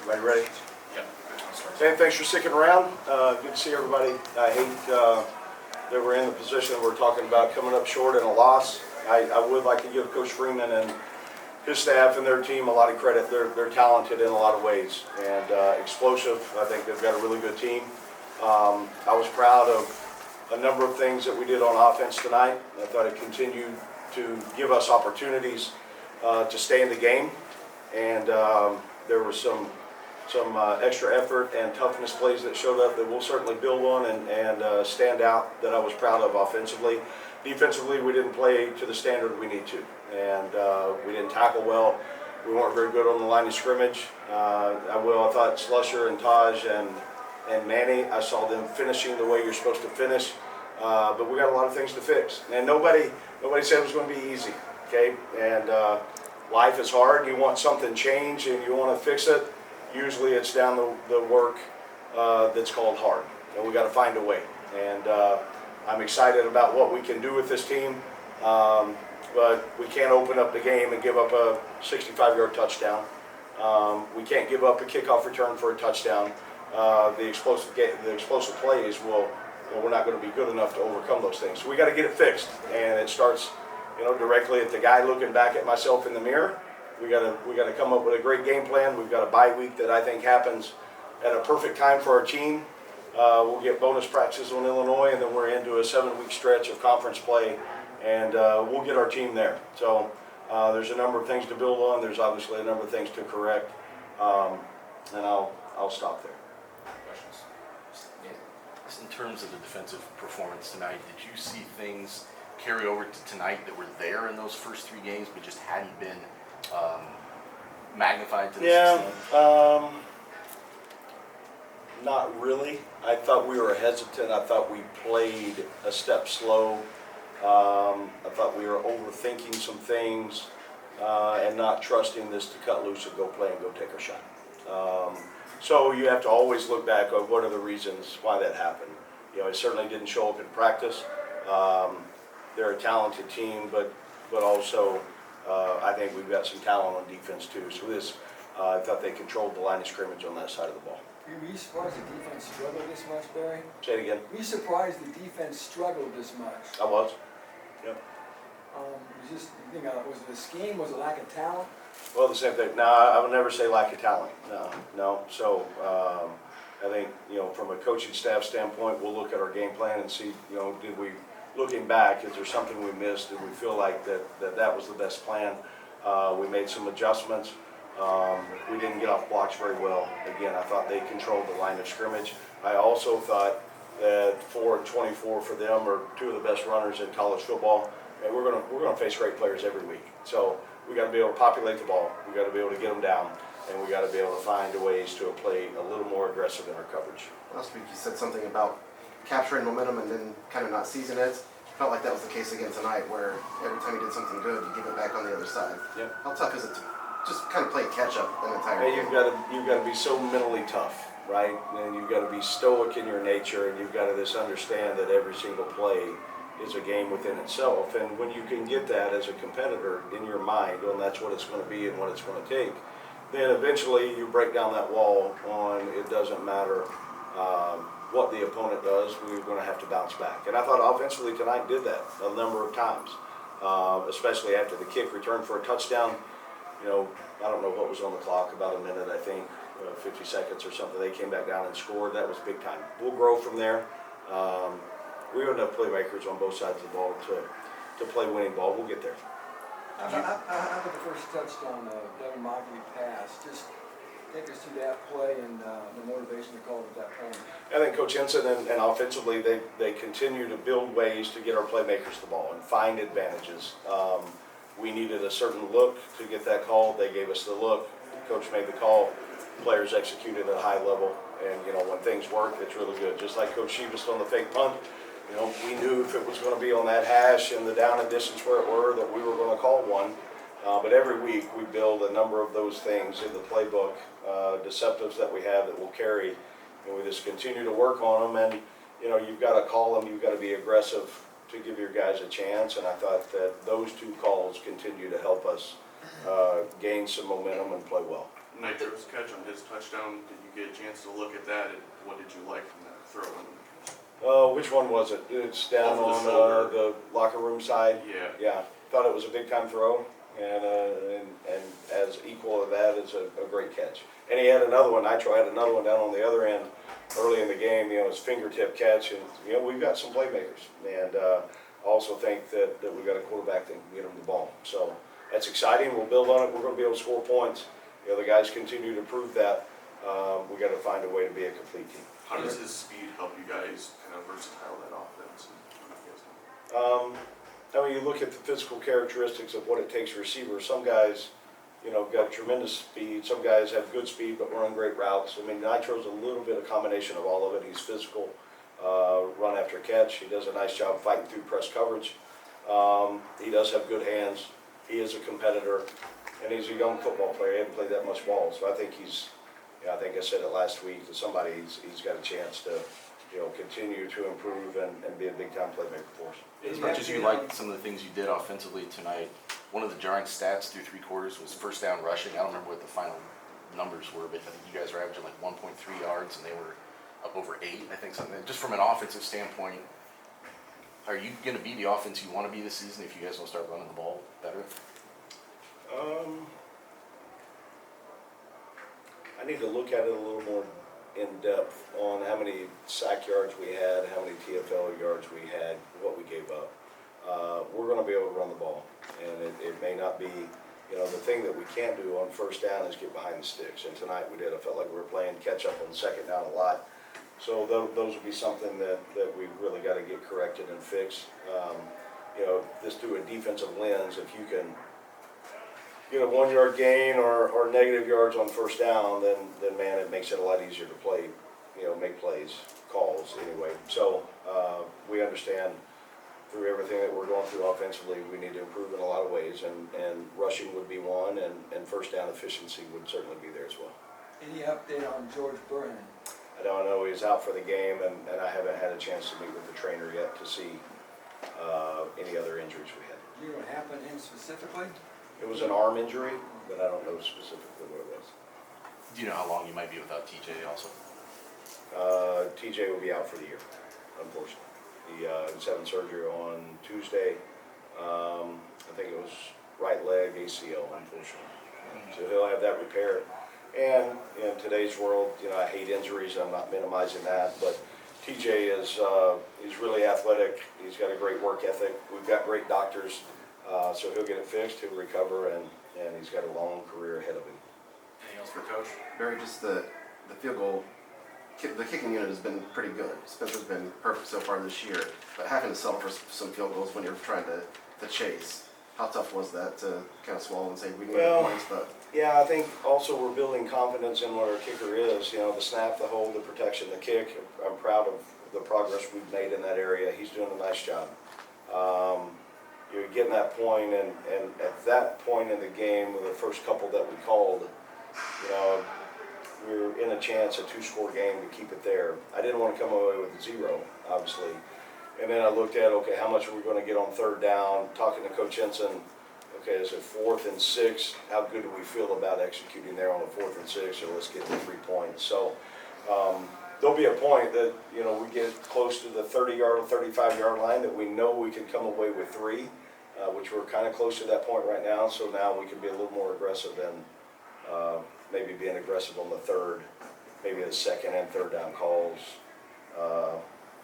Everybody ready? Yep. Hey, thanks for sticking around. Good to see everybody. I hate that we're in the position we're talking about coming up short in a loss. I would like to give Coach Freeman and his staff and their team a lot of credit. They're talented in a lot of ways and explosive. I think they've got a really good team. I was proud of a number of things that we did on offense tonight. I thought it continued to give us opportunities to stay in the game, and there was some extra effort and toughness plays that showed up that we'll certainly build on and stand out that I was proud of offensively. Defensively, we didn't play to the standard we need to, and we didn't tackle well. We weren't very good on the line of scrimmage. I thought Slusher and Taj and Manny, I saw them finishing the way you're supposed to finish, but we got a lot of things to fix. And nobody said it was going to be easy, okay? And life is hard. You want something changed and you want to fix it. Usually it's down the work that's called hard, and we got to find a way. And I'm excited about what we can do with this team, but we can't open up the game and give up a 65-yard touchdown. We can't give up a kickoff return for a touchdown. The explosive plays we're not going to be good enough to overcome those things. So we got to get it fixed, and it starts, directly at the guy looking back at myself in the mirror. We got to come up with a great game plan. We've got a bye week that I think happens at a perfect time for our team. We'll get bonus practices on Illinois, and then we're into a 7-week stretch of conference play, and we'll get our team there. So there's a number of things to build on. There's obviously a number of things to correct, and I'll stop there. Questions? Yeah. Just in terms of the defensive performance tonight, did you see things carry over to tonight that were there in those first 3 games but just hadn't been magnified to this extent? Not really. I thought we were hesitant. I thought we played a step slow. I thought we were overthinking some things and not trusting this to cut loose and go play and go take a shot. So you have to always look back on what are the reasons why that happened. It certainly didn't show up in practice. They're a talented team, but also I think we've got some talent on defense too. So I thought they controlled the line of scrimmage on that side of the ball. Were you surprised the defense struggled this much, Barry? Say it again. Were you surprised the defense struggled this much? I was. Yep. Was it the scheme? Was it lack of talent? Well, the same thing. No, I would never say lack of talent. No. So I think from a coaching staff standpoint, we'll look at our game plan and see did we, looking back, is there something we missed? Did we feel like that was the best plan? We made some adjustments. We didn't get off blocks very well. Again, I thought they controlled the line of scrimmage. I also thought that 4 and 24 for them are 2 of the best runners in college football. And we're gonna face great players every week. So we got to be able to populate the ball. We got to be able to get them down, and we got to be able to find ways to play a little more aggressive in our coverage. Last week you said something about capturing momentum and then kind of not seizing it. Felt like that was the case again tonight, where every time you did something good, you give it back on the other side. Yeah. How tough is it to just kind of play catch up an entire Hey, game? you've got to be so mentally tough, right? And you've got to be stoic in your nature, and you've got to just understand that every single play is a game within itself. And when you can get that as a competitor in your mind, and that's what it's going to be and what it's going to take, then eventually you break down that wall on it doesn't matter what the opponent does, we're going to have to bounce back. And I thought offensively tonight did that a number of times, especially after the kick return for a touchdown. I don't know what was on the clock, about a minute, I think, 50 seconds or something. They came back down and scored. That was big time. We'll grow from there. We have enough playmakers on both sides of the ball to play winning ball. We'll get there. How about the first touchdown, Devin Mockley pass? Just take us through that play and the motivation to call it at that point. I think Coach Henson and offensively, they continue to build ways to get our playmakers the ball and find advantages. We needed a certain look to get that call. They gave us the look. Coach made the call. Players executed at a high level. And, when things work, it's really good. Just like Coach Shivas on the fake punt, we knew if it was going to be on that hash and the down and distance where it were that we were going to call one. But every week we build a number of those things in the playbook, deceptives that we have that will carry. And we just continue to work on them. And, you've got to call them. You've got to be aggressive to give your guys a chance, and I thought that those 2 calls continue to help us gain some momentum and play well. Nitro's catch on his touchdown, did you get a chance to look at that, and what did you like from that throw? Which one was it? It's down Over the on shoulder. the locker room side. Yeah. Yeah, thought it was a big time throw, and as equal to that is a great catch. And he had another one. Nitro had another one down on the other end early in the game. You know, his fingertip catch, and you know we've got some playmakers, and also think that we've got a quarterback that can get him the ball. So that's exciting. We'll build on it. We're going to be able to score points. You know, the guys continue to prove that. We got to find a way to be a complete team. How does his speed help you guys kind of versatile that offense? I mean, you look at the physical characteristics of what it takes for receivers. Some guys, you know, got tremendous speed. Some guys have good speed but run great routes. I mean, Nitro's a little bit of combination of all of it. He's physical, run after catch. He does a nice job fighting through press coverage. He does have good hands. He is a competitor, and he's a young football player. He hasn't played that much ball, so I think he's. Yeah, I think I said it last week to somebody. He's got a chance to, you know, continue to improve and be a big time playmaker for us. As much as you liked some of the things you did offensively tonight, one of the jarring stats through 3 quarters was first down rushing. I don't remember what the final numbers were, but I think you guys were averaging like 1.3 yards and they were up over 8, I think something. Just from an offensive standpoint, are you going to be the offense you want to be this season if you guys will start running the ball better? I need to look at it a little more in depth on how many sack yards we had, how many TFL yards we had, what we gave up. We're going to be able to run the ball, and it may not be, you know, the thing that we can't do on first down is get behind the sticks. And tonight we did. I felt like we were playing catch up on second down a lot. So those would be something that we've really got to get corrected and fixed. You know, just through a defensive lens, if you can get a 1 yard gain or negative yards on first down, then man, it makes it a lot easier to play, you know, make plays, calls anyway. So we understand through everything that we're going through offensively, we need to improve in a lot of ways, and rushing would be one, and first down efficiency would certainly be there as well. Any update on George Burhan? I don't know, he's out for the game, and I haven't had a chance to meet with the trainer yet to see any other injuries we had. Do you know what happened to him specifically? It was an arm injury, but I don't know specifically what it was. Do you know how long you might be without TJ also? TJ will be out for the year, unfortunately. He was having surgery on Tuesday. I think it was right leg ACL, unfortunately. So he'll have that repaired. And in today's world, you know, I hate injuries. I'm not minimizing that, but TJ is he's really athletic. He's got a great work ethic. We've got great doctors, so he'll get it fixed. He'll recover, and he's got a long career ahead of him. Anything else for Coach? Barry, just the field goal, the kicking unit has been pretty good. Spencer's been perfect so far this year, but having to settle for some field goals when you're trying to chase, how tough was that to kind of swallow and say we can get points, but... Yeah, I think also we're building confidence in what our kicker is. You know, the snap, the hold, the protection, the kick. I'm proud of the progress we've made in that area. He's doing a nice job. You're getting that point, and at that point in the game, with the first couple that we called, you know, we were in a chance, a 2-score game, to keep it there. I didn't want to come away with 0, obviously. And then I looked at, okay, how much are we going to get on third down? Talking to Coach Henson, okay, is it 4th and 6? How good do we feel about executing there on a 4th and 6? So let's get the 3 points. So there'll be a point that, you know, we get close to the 30-yard or 35-yard line that we know we can come away with 3, which we're kind of close to that point right now. So now we can be a little more aggressive and maybe being aggressive on the third, maybe the second and third down calls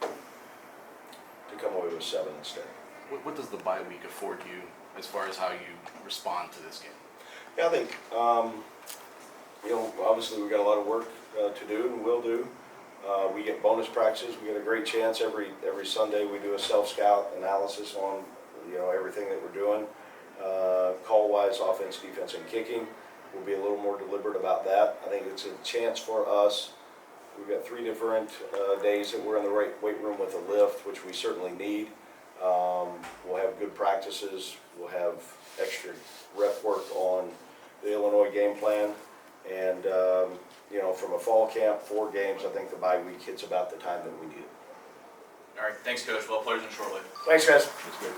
to come away with 7 instead. What does the bye week afford you as far as how you respond to this game? Yeah, I think, you know, obviously we've got a lot of work to do and will do. We get bonus practices. We get a great chance every Sunday. We do a self-scout analysis on, you know, everything that we're doing. Call-wise, offense, defense, and kicking. We'll be a little more deliberate about that. I think it's a chance for us. We've got 3 different days that we're in the weight room with a lift, which we certainly need. We'll have good practices. We'll have extra rep work on the Illinois game plan. And, you know, from a fall camp, 4 games, I think the bye week hits about the time that we need it. All right, thanks, Coach. Well, players in shortly. Thanks, guys. That's good.